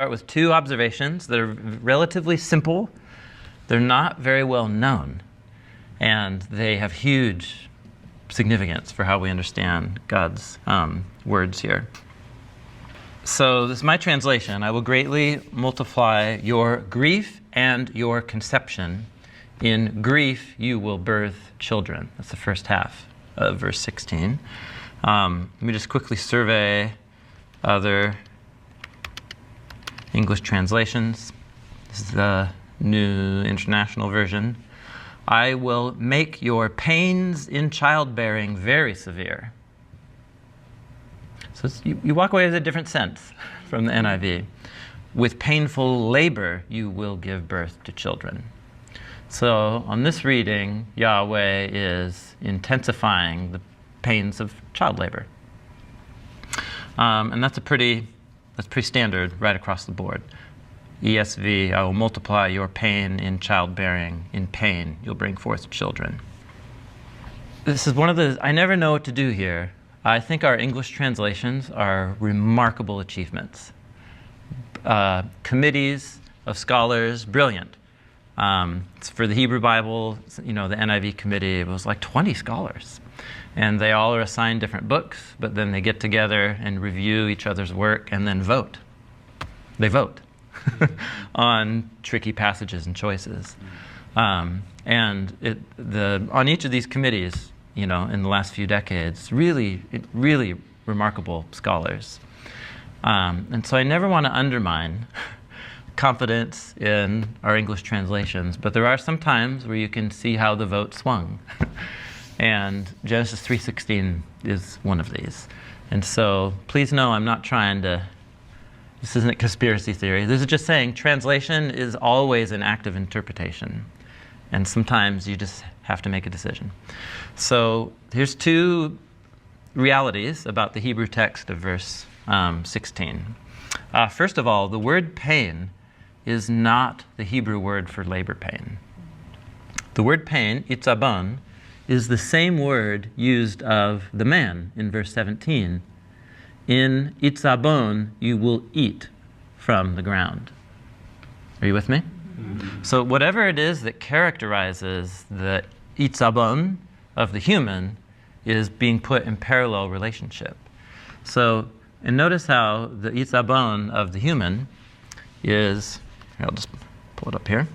Start with two observations that are relatively simple. They're not very well known, and they have huge significance for how we understand God's words here. So this is my translation. I will greatly multiply your grief and your conception. In grief you will birth children. That's the first half of verse 16. Let me just quickly survey other English translations. This is the New International Version. I will make your pains in childbearing very severe. So you walk away with a different sense from the NIV. With painful labor you will give birth to children. So on this reading, Yahweh is intensifying the pains of child labor. And that's pretty standard right across the board. ESV, I will multiply your pain in childbearing. In pain, you'll bring forth children. This is one of the, I never know what to do here. I think our English translations are remarkable achievements. Committees of scholars, brilliant. For the Hebrew Bible, the NIV committee, it was like 20 scholars. And they all are assigned different books, but then they get together and review each other's work and then vote. They vote on tricky passages and choices. On each of these committees, in the last few decades, really remarkable scholars. And so I never want to undermine confidence in our English translations, but there are some times where you can see how the vote swung. And Genesis 3:16 is one of these. And so please know I'm not trying to, this isn't conspiracy theory. This is just saying translation is always an act of interpretation. And sometimes you just have to make a decision. So here's two realities about the Hebrew text of verse 16. First of all, the word pain is not the Hebrew word for labor pain. The word pain, itzabon, is the same word used of the man in verse 17. In itzabon, you will eat from the ground. Are you with me? Mm-hmm. So whatever it is that characterizes the itzabon of the human is being put in parallel relationship. So, and notice how the itzabon of the human is, I'll just pull it up here.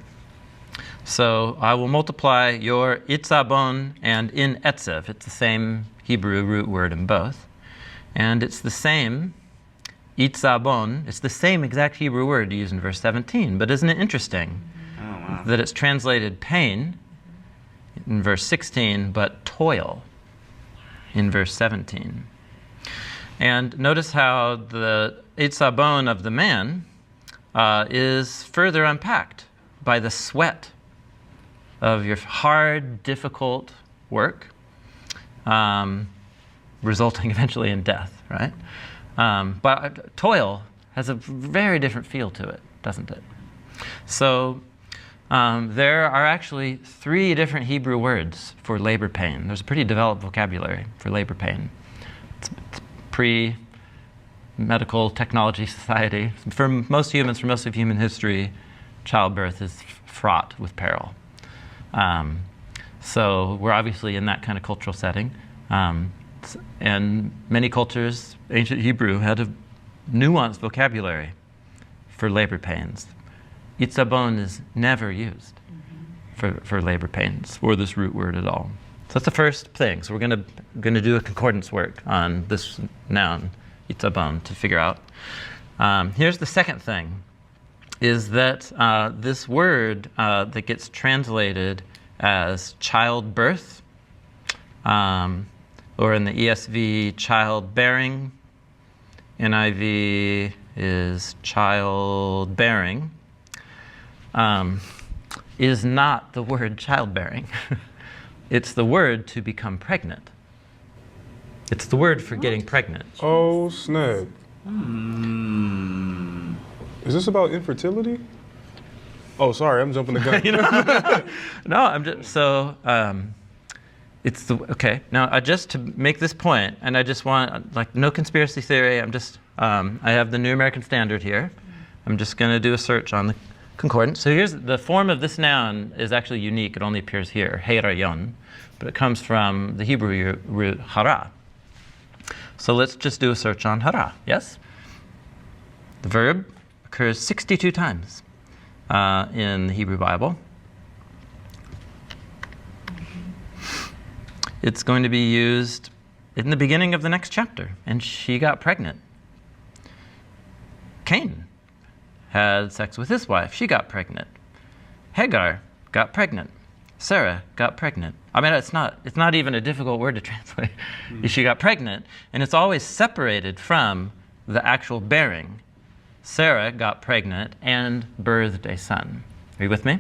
So I will multiply your itzabon and in etzev. It's the same Hebrew root word in both. And it's the same itzabon. It's the same exact Hebrew word used in verse 17. But isn't it interesting that it's translated pain in verse 16, but toil in verse 17. And notice how the itzabon of the man is further unpacked by the sweat of your hard, difficult work, resulting eventually in death, right? But toil has a very different feel to it, doesn't it? So there are actually 3 different Hebrew words for labor pain. There's a pretty developed vocabulary for labor pain. It's pre-medical technology society. For most humans, for most of human history, childbirth is fraught with peril. So we're obviously in that kind of cultural setting. And many cultures, ancient Hebrew, had a nuanced vocabulary for labor pains. Itzabon is never used for labor pains, or this root word at all. So that's the first thing. So we're going to do a concordance work on this noun, itzabon, to figure out. Here's the second thing, is that this word that gets translated as childbirth, or in the ESV, childbearing, NIV is childbearing, is not the word childbearing. It's the word to become pregnant. It's the word for getting pregnant. Oh, snap. Is this about infertility? Oh, sorry, I'm jumping the gun. No, I'm just, so, it's the, okay. Now, just to make this point, and I just want, no conspiracy theory, I'm just, I have the New American Standard here. I'm just going to do a search on the concordance. So here's the form of this noun is actually unique. It only appears here, herayon, but it comes from the Hebrew root hara. So let's just do a search on hara, yes? The verb occurs 62 times in the Hebrew Bible. It's going to be used in the beginning of the next chapter, and she got pregnant. Cain had sex with his wife. She got pregnant. Hagar got pregnant. Sarah got pregnant. I mean, it's not even a difficult word to translate. She got pregnant, and it's always separated from the actual bearing. Sarah got pregnant and birthed a son. Are you with me?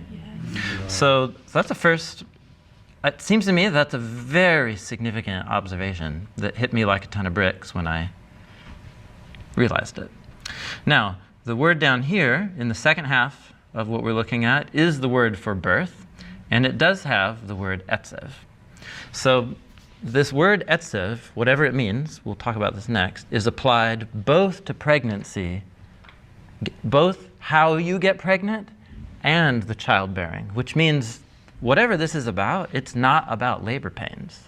Yes. So that's the first. It seems to me that's a very significant observation that hit me like a ton of bricks when I realized it. Now, the word down here in the second half of what we're looking at is the word for birth, and it does have the word etzev. So this word etzev, whatever it means, we'll talk about this next, is applied both to pregnancy, both how you get pregnant and the childbearing, which means whatever this is about, it's not about labor pains.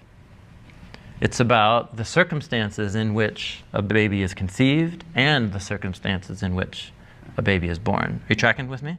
It's about the circumstances in which a baby is conceived and the circumstances in which a baby is born. Are you tracking with me?